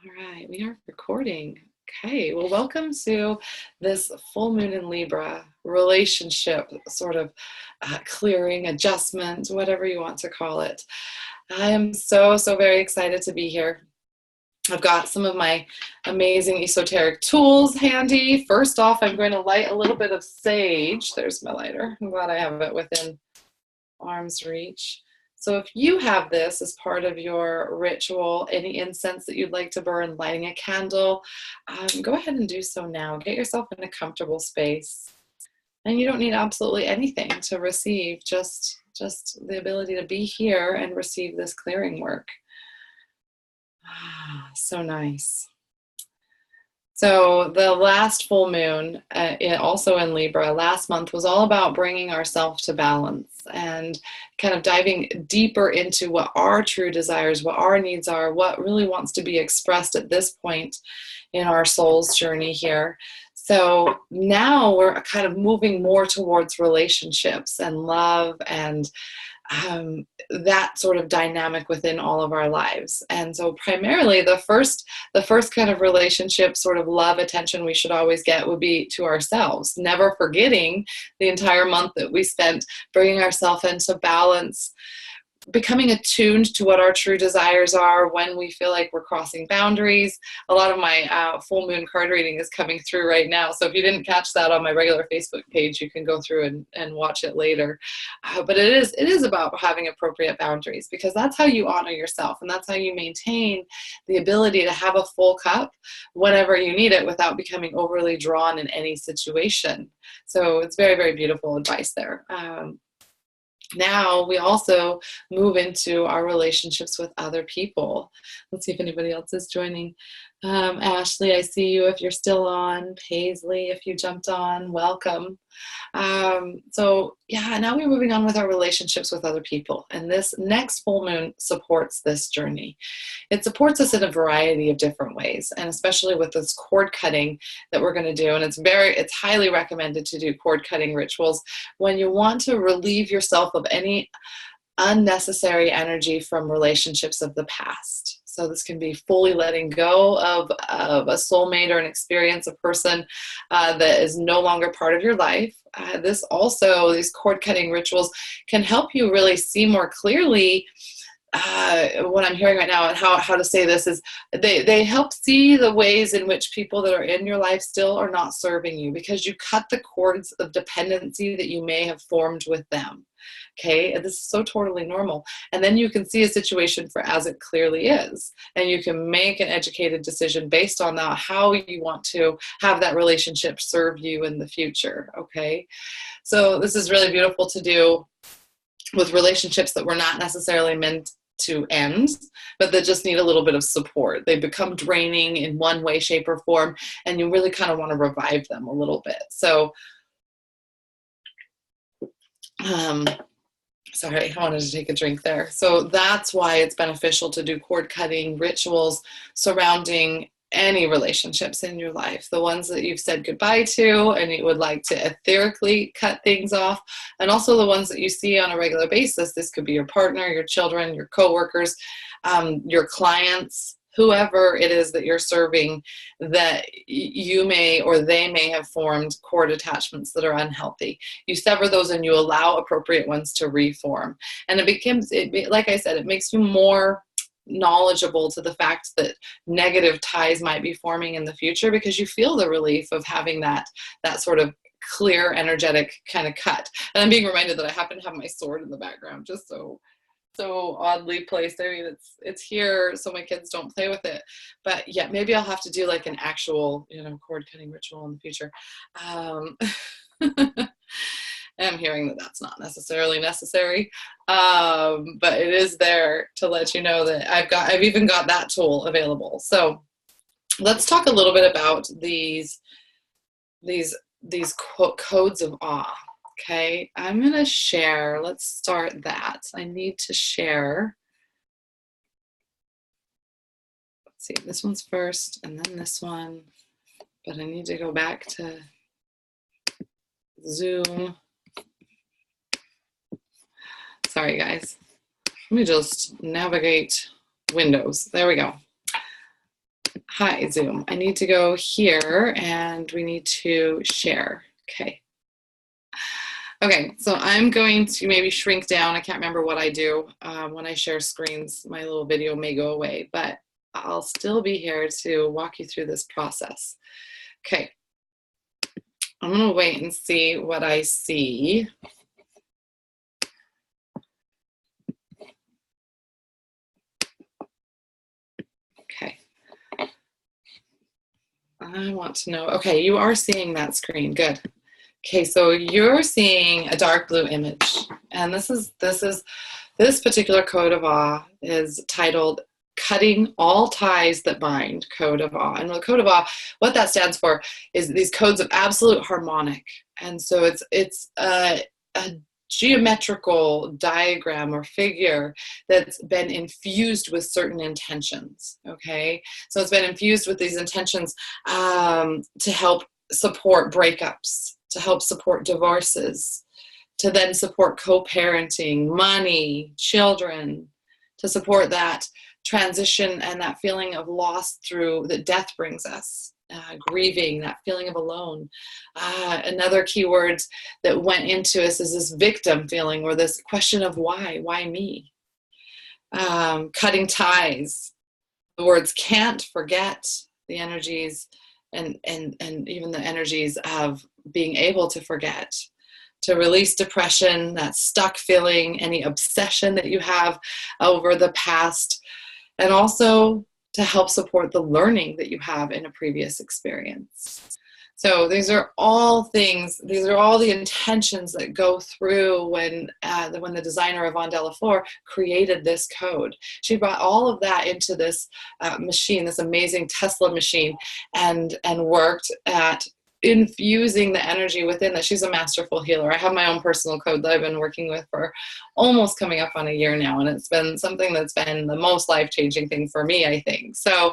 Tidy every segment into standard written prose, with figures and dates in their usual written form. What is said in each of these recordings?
All right, we are recording. Okay, well, welcome to this full moon in Libra relationship sort of clearing, adjustment, whatever you want to call it. I am so very excited to be here. I've got some of my amazing esoteric tools handy. First off, I'm going to light a little bit of sage. There's my lighter. I'm glad I have it within arm's reach. So if you have this as part of your ritual, any incense that you'd like to burn, lighting a candle, go ahead and do so now. Get yourself in a comfortable space. And you don't need absolutely anything to receive, just the ability to be here and receive this clearing work. So nice. So the last full moon, also in Libra, last month was all about bringing ourselves to balance and kind of diving deeper into what our true desires, what our needs are, what really wants to be expressed at this point in our soul's journey here. So now we're kind of moving more towards relationships and love and that sort of dynamic within all of our lives. And so primarily the first kind of relationship, sort of love, attention we should always get would be to ourselves, never forgetting the entire month that we spent bringing ourselves into balance, becoming attuned to what our true desires are when we feel like we're crossing boundaries. A lot of my full moon card reading is coming through right now. So if you didn't catch that on my regular Facebook page, you can go through and watch it later. But it is about having appropriate boundaries, because that's how you honor yourself, and that's how you maintain the ability to have a full cup whenever you need it without becoming overly drawn in any situation. So it's very beautiful advice there. Now we also move into our relationships with other people. Let's see if anybody else is joining. Ashley, I see you if you're still on. Paisley, if you jumped on, welcome. So yeah, now we're moving on with our relationships with other people. And this next full moon supports this journey. It supports us in a variety of different ways, and especially with this cord cutting that we're going to do. And it's highly recommended to do cord cutting rituals when you want to relieve yourself of any unnecessary energy from relationships of the past. So this can be fully letting go of a soulmate or an experience, a person that is no longer part of your life. These cord cutting rituals can help you really see more clearly. What I'm hearing right now, and how to say this, is they help see the ways in which people that are in your life still are not serving you, because you cut the cords of dependency that you may have formed with them. Okay, and this is so totally normal. And then you can see a situation for as it clearly is, and you can make an educated decision based on that, how you want to have that relationship serve you in the future. Okay, so this is really beautiful to do with relationships that were not necessarily meant to end, but that just need a little bit of support. They become draining in one way, shape, or form, and you really kind of want to revive them a little bit. So sorry, I wanted to take a drink there. So that's why it's beneficial to do cord cutting rituals surrounding any relationships in your life, the ones that you've said goodbye to and you would like to etherically cut things off, and also the ones that you see on a regular basis. This could be your partner, your children, your coworkers, your clients, whoever it is that you're serving, that you may or they may have formed cord attachments that are unhealthy. You sever those and you allow appropriate ones to reform. And like I said, it makes you more knowledgeable to the fact that negative ties might be forming in the future, because you feel the relief of having that sort of clear, energetic kind of cut. And I'm being reminded that I happen to have my sword in the background, just so oddly placed. I mean, it's here so my kids don't play with it. But yeah, maybe I'll have to do like an actual, cord cutting ritual in the future. I'm hearing that that's not necessarily necessary, but it is there to let you know that I've even got that tool available. So let's talk a little bit about these codes of awe. Okay, I'm going to share. Let's start that. I need to share. Let's see, this one's first and then this one, but I need to go back to Zoom. Sorry, guys. Let me just navigate Windows. There we go. Hi, Zoom. I need to go here and we need to share. Okay. Okay, so I'm going to maybe shrink down. I can't remember what I do when I share screens. My little video may go away, but I'll still be here to walk you through this process. Okay. I'm going to wait and see what I see. Okay. I want to know. Okay, you are seeing that screen. Good. Okay, so you're seeing a dark blue image, and this particular code of awe is titled "Cutting All Ties That Bind." Code of awe, and the code of awe, what that stands for, is these codes of absolute harmonic, and so it's a geometrical diagram or figure that's been infused with certain intentions. Okay, so it's been infused with these intentions to help support breakups, to help support divorces, to then support co-parenting, money, children, to support that transition and that feeling of loss through that death brings us, grieving, that feeling of alone. Another keyword that went into us is this victim feeling, or this question of why me? Cutting ties, the words can't, forget, the energies, and even the energies of being able to forget, to release depression, that stuck feeling, any obsession that you have over the past, and also to help support the learning that you have in a previous experience. So these are all things, these are all the intentions that go through when the designer Yvonne Delafleur created this code. She brought all of that into this machine, this amazing Tesla machine, and worked at infusing the energy within that. She's a masterful healer. I have my own personal code that I've been working with for almost coming up on a year now, and it's been something that's been the most life-changing thing for me, I think. So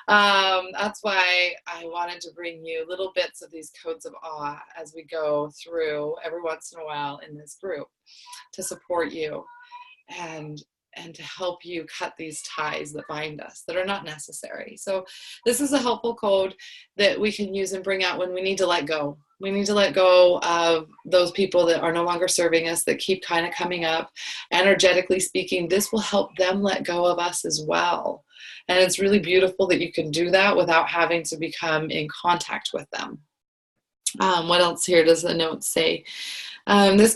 that's why I wanted to bring you little bits of these codes of awe as we go through every once in a while in this group to support you and to help you cut these ties that bind us that are not necessary. So this is a helpful code that we can use and bring out when we need to let go. We need to let go of those people that are no longer serving us, that keep kind of coming up. Energetically speaking, this will help them let go of us as well. And it's really beautiful that you can do that without having to become in contact with them. What else here does the note say? This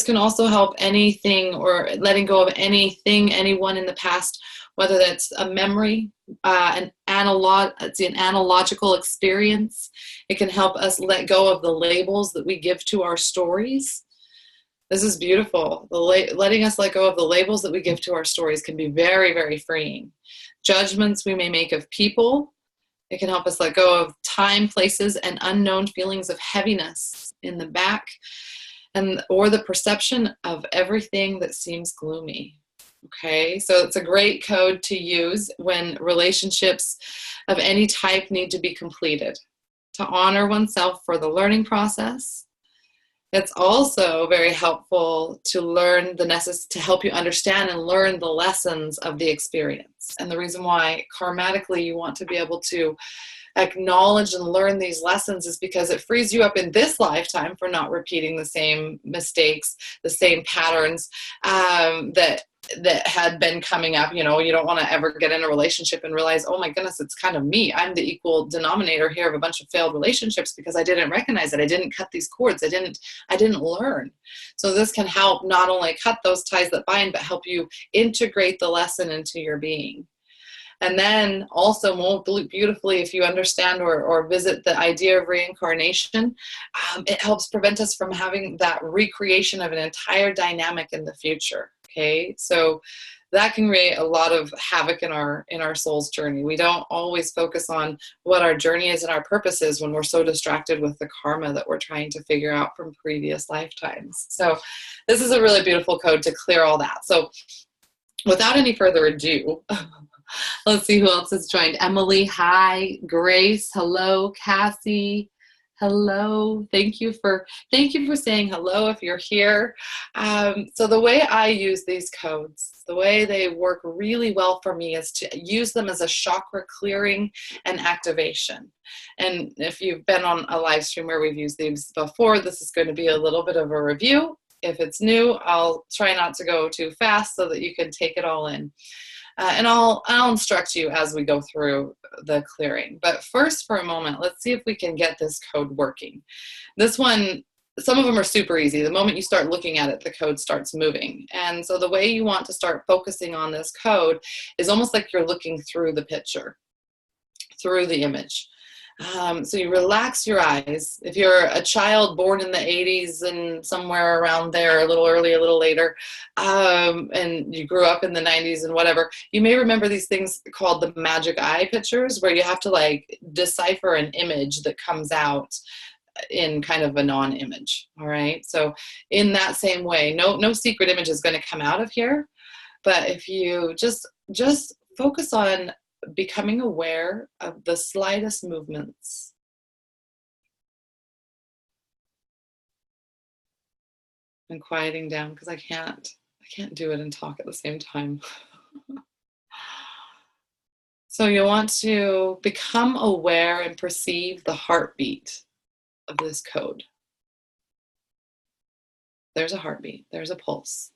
can also help anything, or letting go of anything, anyone in the past, whether that's a memory, it's an analogical experience. It can help us let go of the labels that we give to our stories. This is beautiful. Letting us let go of the labels that we give to our stories can be very, very freeing. Judgments we may make of people. It can help us let go of time, places, and unknown feelings of heaviness in the back, or the perception of everything that seems gloomy. Okay, so it's a great code to use when relationships of any type need to be completed, to honor oneself for the learning process. It's also very helpful to learn to help you understand and learn the lessons of the experience. And the reason why karmatically you want to be able to acknowledge and learn these lessons is because it frees you up in this lifetime for not repeating the same mistakes, the same patterns that had been coming up. You know, you don't want to ever get in a relationship and realize, oh my goodness, it's kind of me. I'm the equal denominator here of a bunch of failed relationships because I didn't recognize it. I didn't cut these cords. I didn't learn. So this can help not only cut those ties that bind, but help you integrate the lesson into your being. And then also more beautifully, if you understand or visit the idea of reincarnation, it helps prevent us from having that recreation of an entire dynamic in the future. Okay, so that can create a lot of havoc in our soul's journey. We don't always focus on what our journey is and our purpose is when we're so distracted with the karma that we're trying to figure out from previous lifetimes. So this is a really beautiful code to clear all that. So without any further ado, let's see who else has joined. Emily, hi. Grace, hello. Cassie, Hello. Thank you for saying hello if you're here. So the way I use these codes, the way they work really well for me is to use them as a chakra clearing and activation. And if you've been on a live stream where we've used these before, this is going to be a little bit of a review. If it's new, I'll try not to go too fast so that you can take it all in. And I'll instruct you as we go through the clearing. But first, for a moment, let's see if we can get this code working. This one, some of them are super easy. The moment you start looking at it, the code starts moving. And so the way you want to start focusing on this code is almost like you're looking through the picture, through the image. So you relax your eyes. If you're a child born in the 80s and somewhere around there, a little early, a little later, and you grew up in the 90s and whatever, you may remember these things called the magic eye pictures, where you have to like decipher an image that comes out in kind of a non-image. All right. So in that same way, no secret image is going to come out of here. But if you just focus on becoming aware of the slightest movements. And quieting down, because I can't do it and talk at the same time. So you want to become aware and perceive the heartbeat of this code. There's a heartbeat, there's a pulse.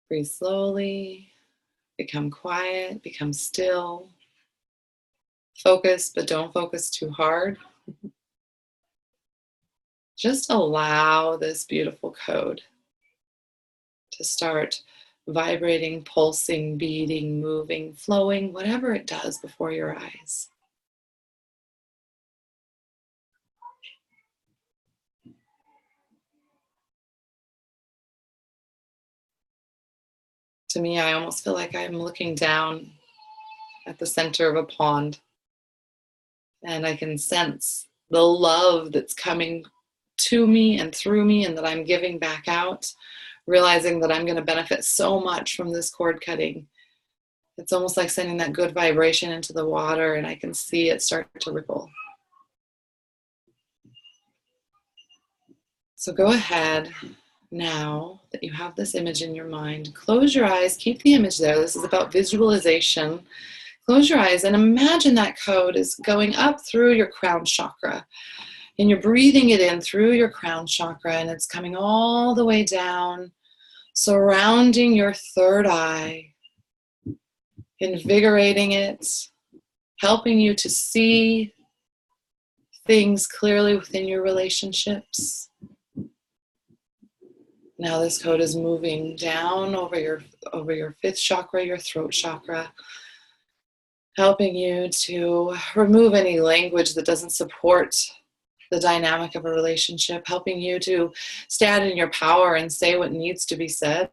Breathe slowly. Become quiet, become still. Focus, but don't focus too hard. Just allow this beautiful code to start vibrating, pulsing, beating, moving, flowing, whatever it does before your eyes. To me, I almost feel like I'm looking down at the center of a pond, and I can sense the love that's coming to me and through me and that I'm giving back out, realizing that I'm going to benefit so much from this cord cutting. It's almost like sending that good vibration into the water, and I can see it start to ripple. So go ahead. Now that you have this image in your mind, close your eyes, keep the image there. This is about visualization. Close your eyes and imagine that code is going up through your crown chakra. And you're breathing it in through your crown chakra, and it's coming all the way down, surrounding your third eye, invigorating it, helping you to see things clearly within your relationships. Now this code is moving down over your fifth chakra, your throat chakra, helping you to remove any language that doesn't support the dynamic of a relationship, helping you to stand in your power and say what needs to be said,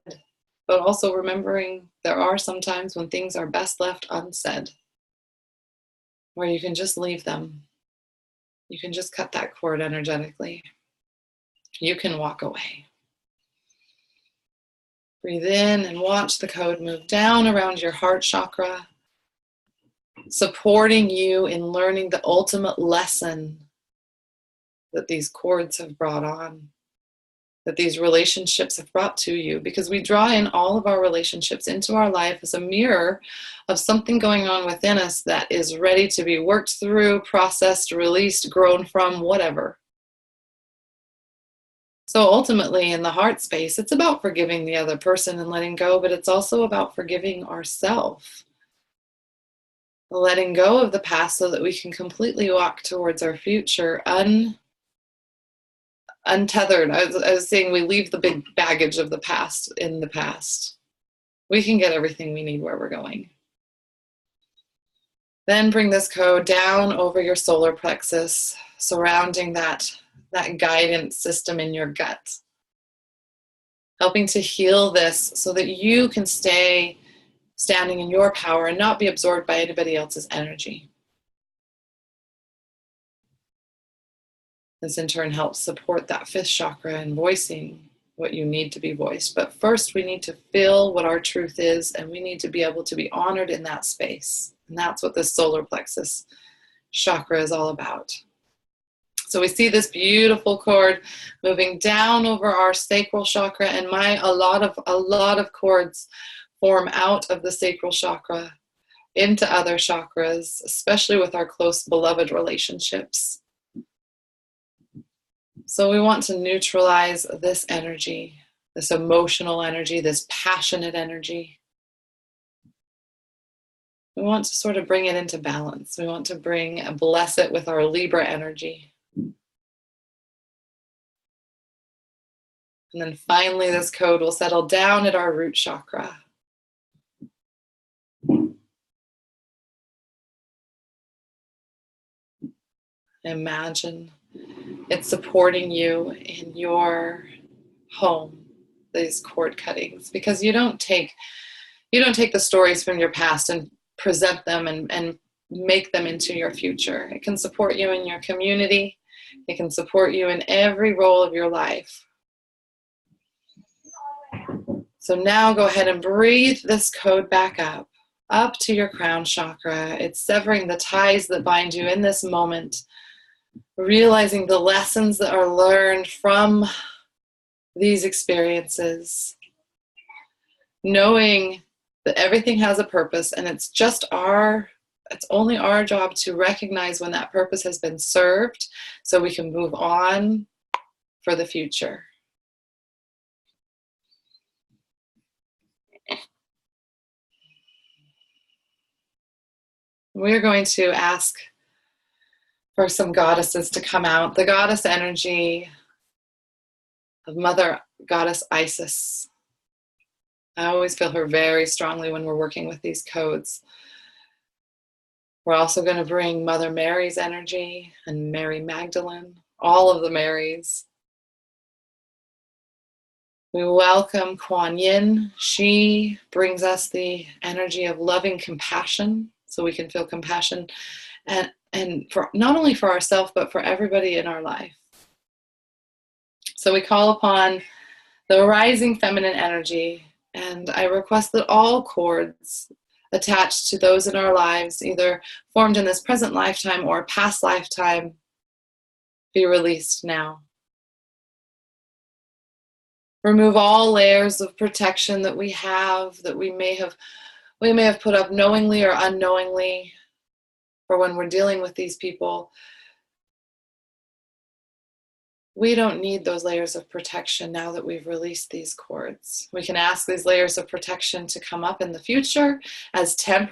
but also remembering there are some times when things are best left unsaid, where you can just leave them. You can just cut that cord energetically. You can walk away. Breathe in and watch the code move down around your heart chakra, supporting you in learning the ultimate lesson that these cords have brought on, that these relationships have brought to you, because we draw in all of our relationships into our life as a mirror of something going on within us that is ready to be worked through, processed, released, grown from, whatever. So ultimately, in the heart space, it's about forgiving the other person and letting go, but it's also about forgiving ourselves. Letting go of the past so that we can completely walk towards our future untethered. I was saying we leave the big baggage of the past in the past. We can get everything we need where we're going. Then bring this code down over your solar plexus, surrounding that guidance system in your gut, helping to heal this so that you can stay standing in your power and not be absorbed by anybody else's energy. This in turn helps support that fifth chakra and voicing what you need to be voiced. But first we need to feel what our truth is, and we need to be able to be honored in that space. And that's what this solar plexus chakra is all about. So we see this beautiful cord moving down over our sacral chakra, and a lot of cords form out of the sacral chakra into other chakras, especially with our close beloved relationships. So we want to neutralize this energy, this emotional energy, this passionate energy. We want to sort of bring it into balance. We want to bless it with our Libra energy. And then finally, this code will settle down at our root chakra. Imagine it's supporting you in your home, these cord cuttings, because you don't take the stories from your past and present them and make them into your future. It can support you in your community. It can support you in every role of your life. So now go ahead and breathe this code back up to your crown chakra. It's severing the ties that bind you in this moment, realizing the lessons that are learned from these experiences, knowing that everything has a purpose, and it's only our job to recognize when that purpose has been served so we can move on for the future. We're going to ask for some goddesses to come out. The goddess energy of Mother Goddess Isis. I always feel her very strongly when we're working with these codes. We're also going to bring Mother Mary's energy and Mary Magdalene, all of the Marys. We welcome Kuan Yin. She brings us the energy of loving compassion, so we can feel compassion and for not only for ourselves, but for everybody in our life. So we call upon the rising feminine energy, and I request that all cords attached to those in our lives, either formed in this present lifetime or past lifetime, be released now. Remove all layers of protection that we may have put up knowingly or unknowingly, for when we're dealing with these people. We don't need those layers of protection now that we've released these cords. We can ask these layers of protection to come up in the future as a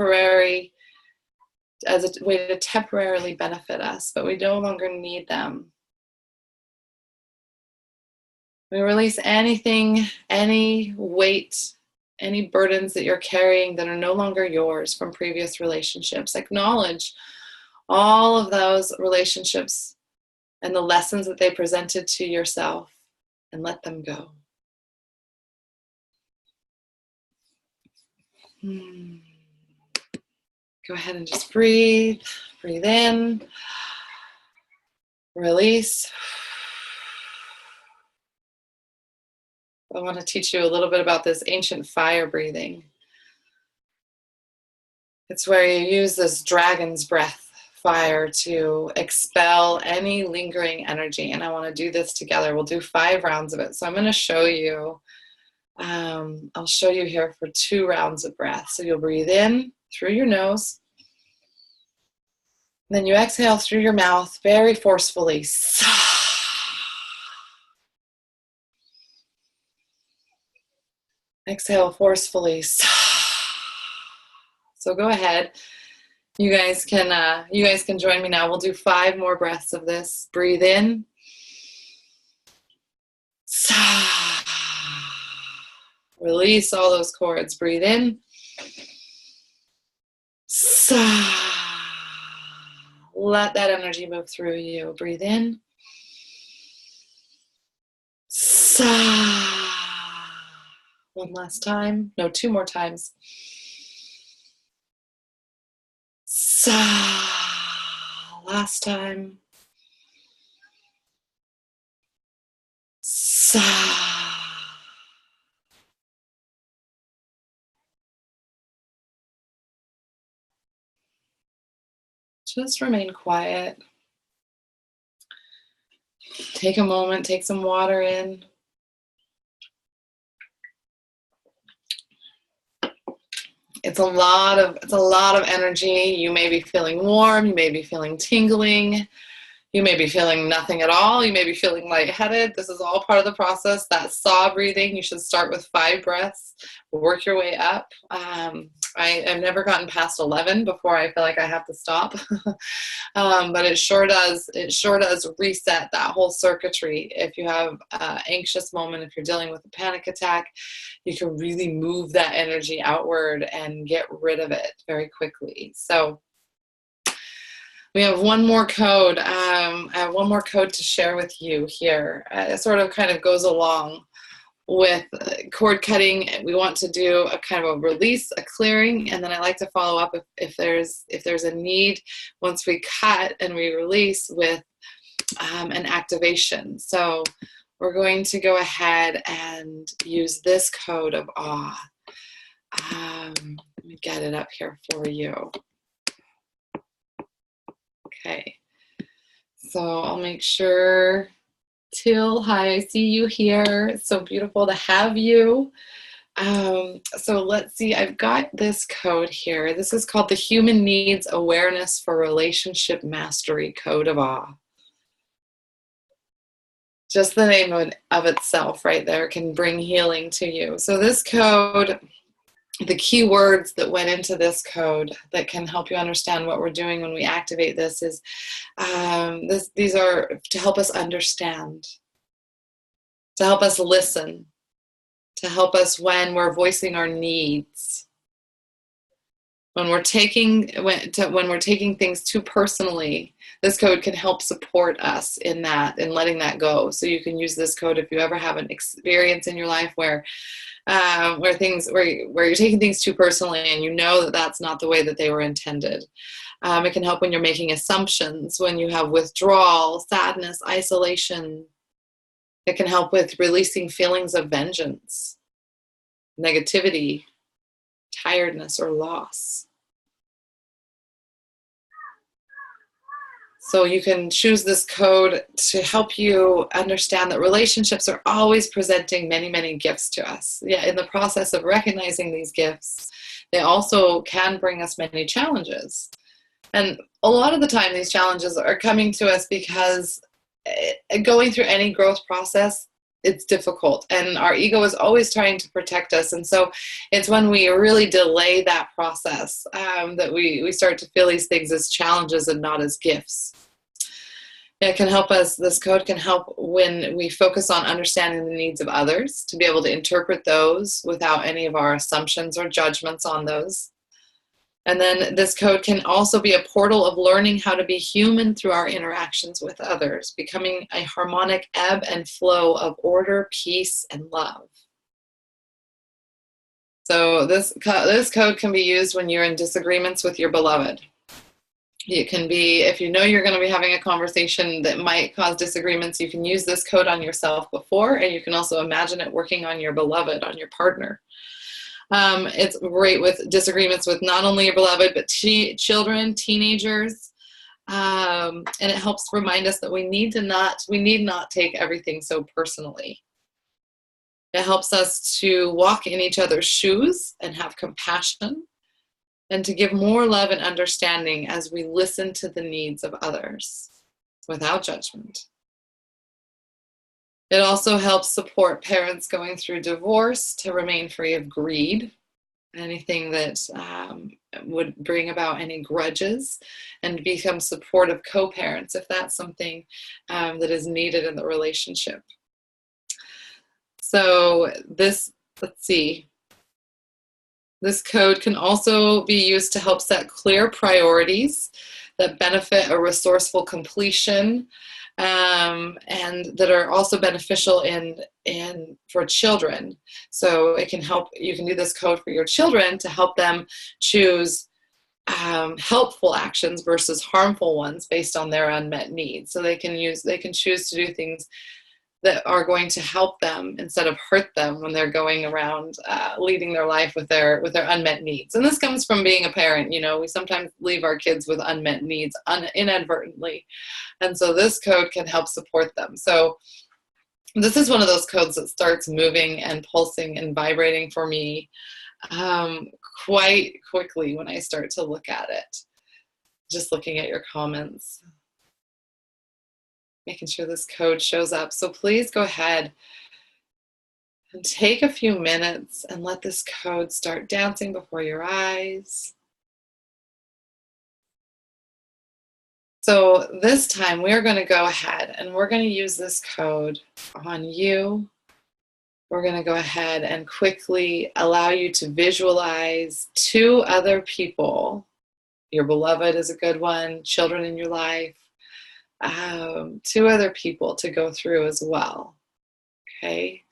way to temporarily benefit us, but we no longer need them. We release anything, any weight, any burdens that you're carrying that are no longer yours from previous relationships. Acknowledge all of those relationships and the lessons that they presented to yourself, and let them go. Go ahead and just breathe. Breathe in. Release. I want to teach you a little bit about this ancient fire breathing. It's where you use this dragon's breath fire to expel any lingering energy. And I want to do this together. We'll do 5 rounds of it. So I'm going to show you. I'll show you here for 2 rounds of breath. So you'll breathe in through your nose. Then you exhale through your mouth very forcefully. Exhale forcefully. So go ahead. You guys can join me now. We'll do 5 more breaths of this. Breathe in. Release all those cords. Breathe in. Let that energy move through you. Breathe in. One last time. No, 2 more times. Last time. just remain quiet. Take a moment, take some water in. It's a lot of energy. You may be feeling warm, you may be feeling tingling, you may be feeling nothing at all, you may be feeling lightheaded. This is all part of the process. That saw breathing, you should start with 5 breaths, work your way up. I've never gotten past 11 before I feel like I have to stop. But it sure does reset that whole circuitry. If you have an anxious moment, if you're dealing with a panic attack, you can really move that energy outward and get rid of it very quickly. So we have one more code. I have one more code to share with you here. It sort of kind of goes along with cord cutting. We want to do a kind of a release, a clearing, and then I like to follow up if there's a need once we cut and we release with an activation. So we're going to go ahead and use this code of awe. Let me get it up here for you. Okay, so I'll make sure. Till, hi, I see you here. It's so beautiful to have you. So let's see, I've got this code here. This is called the Human Needs Awareness for Relationship Mastery Code of Awe. Just the name of itself right there can bring healing to you. So this code, the key words that went into this code that can help you understand what we're doing when we activate this is, these are to help us understand, to help us listen, to help us when we're voicing our needs. When we're taking things too personally, this code can help support us in that, in letting that go. So you can use this code if you ever have an experience in your life where you're taking things too personally and you know that that's not the way that they were intended. It can help when you're making assumptions, when you have withdrawal, sadness, isolation. It can help with releasing feelings of vengeance, negativity, tiredness, or loss. So you can choose this code to help you understand that relationships are always presenting many, many gifts to us. Yeah, in the process of recognizing these gifts, they also can bring us many challenges. And a lot of the time, these challenges are coming to us because going through any growth process, it's difficult. And our ego is always trying to protect us. And so it's when we really delay that process that we start to feel these things as challenges and not as gifts. It can help us, this code can help when we focus on understanding the needs of others, to be able to interpret those without any of our assumptions or judgments on those. And then this code can also be a portal of learning how to be human through our interactions with others, becoming a harmonic ebb and flow of order, peace, and love. So this code can be used when you're in disagreements with your beloved. It can be, if you know you're going to be having a conversation that might cause disagreements, you can use this code on yourself before, and you can also imagine it working on your beloved, on your partner. It's great with disagreements with not only your beloved, but children, teenagers. And it helps remind us that we need not take everything so personally. It helps us to walk in each other's shoes and have compassion, and to give more love and understanding as we listen to the needs of others without judgment. It also helps support parents going through divorce to remain free of greed, anything that would bring about any grudges, and become supportive co-parents if that's something that is needed in the relationship. So this, let's see. This code can also be used to help set clear priorities that benefit a resourceful completion, and that are also beneficial for children. So it can help, you can do this code for your children to help them choose helpful actions versus harmful ones based on their unmet needs. So they can choose to do things that are going to help them instead of hurt them when they're going around leading their life with their unmet needs. And this comes from being a parent. You know, we sometimes leave our kids with unmet needs inadvertently, and so this code can help support them. So this is one of those codes that starts moving and pulsing and vibrating for me quite quickly when I start to look at it. Just looking at your comments, making sure this code shows up. So please go ahead and take a few minutes and let this code start dancing before your eyes. So this time we're going to go ahead and we're going to use this code on you. We're going to go ahead and quickly allow you to visualize 2 other people. Your beloved is a good one, children in your life, 2 other people to go through as well. Okay.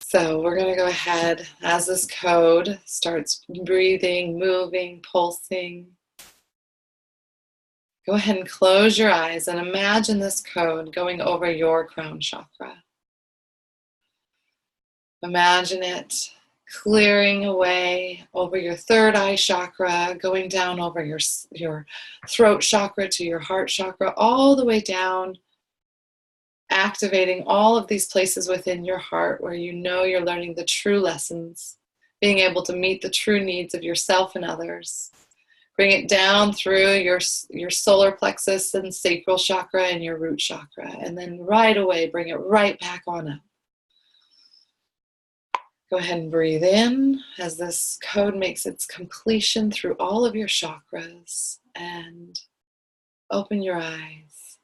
So we're going to go ahead as this code starts breathing, moving, pulsing. Go ahead and close your eyes and imagine this code going over your crown chakra. Imagine it clearing away over your 3rd eye chakra, going down over your throat chakra to your heart chakra, all the way down, activating all of these places within your heart where you know you're learning the true lessons, being able to meet the true needs of yourself and others. Bring it down through your solar plexus and sacral chakra and your root chakra, and then right away bring it right back on up. Go ahead and breathe in as this code makes its completion through all of your chakras, and open your eyes.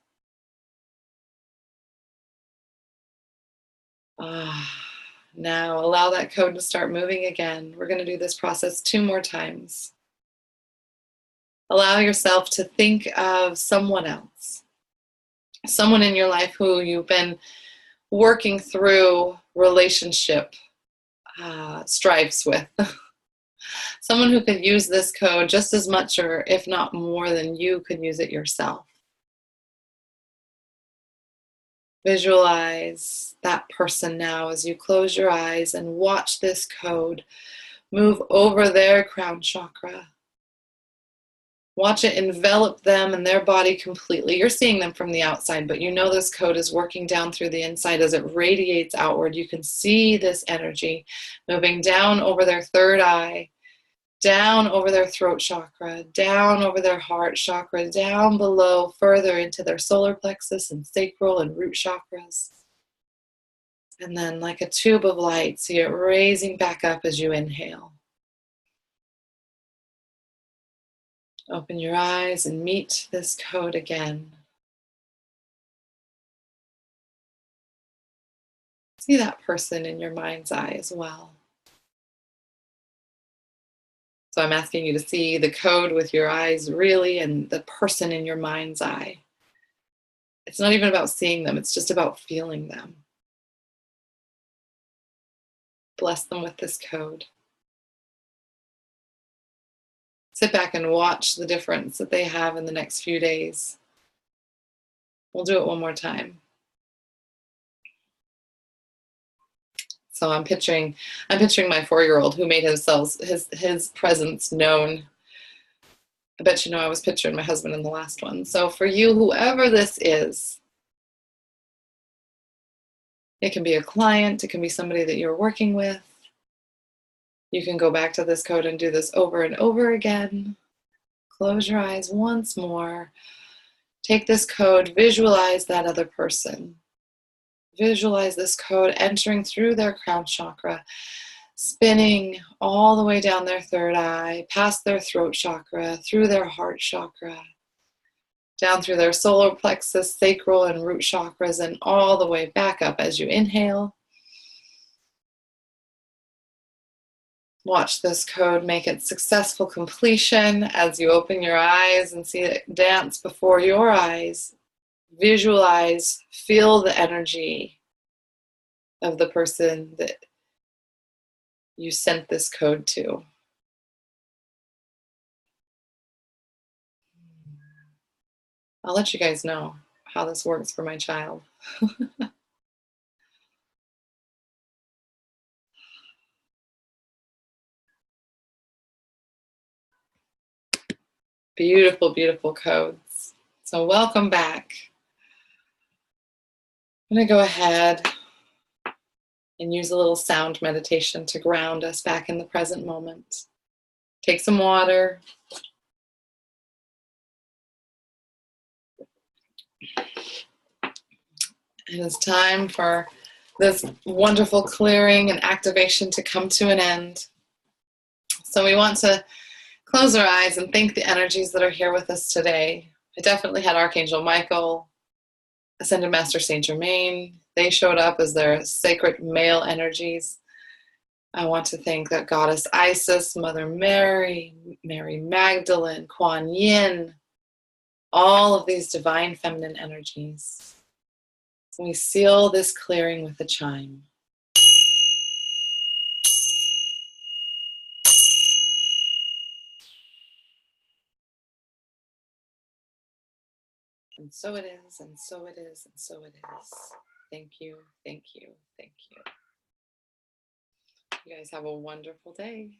Now allow that code to start moving again. We're going to do this process 2 more times. Allow yourself to think of someone else, someone in your life who you've been working through relationship strifes with. Someone who could use this code just as much, or if not more than you could use it yourself. Visualize that person now as you close your eyes and watch this code move over their crown chakra. Watch it envelop them and their body completely. You're seeing them from the outside, but you know this code is working down through the inside as it radiates outward. You can see this energy moving down over their 3rd eye, down over their throat chakra, down over their heart chakra, down below further into their solar plexus and sacral and root chakras. And then like a tube of light, see it raising back up as you inhale. Open your eyes and meet this code again. See that person in your mind's eye as well. So I'm asking you to see the code with your eyes really and the person in your mind's eye. It's not even about seeing them, it's just about feeling them. Bless them with this code. Sit back and watch the difference that they have in the next few days. We'll do it one more time. So I'm picturing my 4-year-old who made his presence known. I bet you know I was picturing my husband in the last one. So for you, whoever this is, it can be a client, it can be somebody that you're working with. You can go back to this code and do this over and over again. Close your eyes once more. Take this code, visualize that other person. Visualize this code entering through their crown chakra, spinning all the way down their 3rd eye, past their throat chakra, through their heart chakra, down through their solar plexus, sacral, and root chakras, and all the way back up as you inhale. Watch this code make its successful completion as you open your eyes and see it dance before your eyes. Visualize, feel the energy of the person that you sent this code to. I'll let you guys know how this works for my child. Beautiful, beautiful codes. So welcome back. I'm going to go ahead and use a little sound meditation to ground us back in the present moment. Take some water. And it's time for this wonderful clearing and activation to come to an end. So we want to close our eyes and thank the energies that are here with us today. I definitely had Archangel Michael, Ascended Master Saint Germain. They showed up as their sacred male energies. I want to thank that Goddess Isis, Mother Mary, Mary Magdalene, Kuan Yin, all of these divine feminine energies. We seal this clearing with a chime. And so it is, and so it is, and so it is. Thank you, thank you, thank you. You guys have a wonderful day.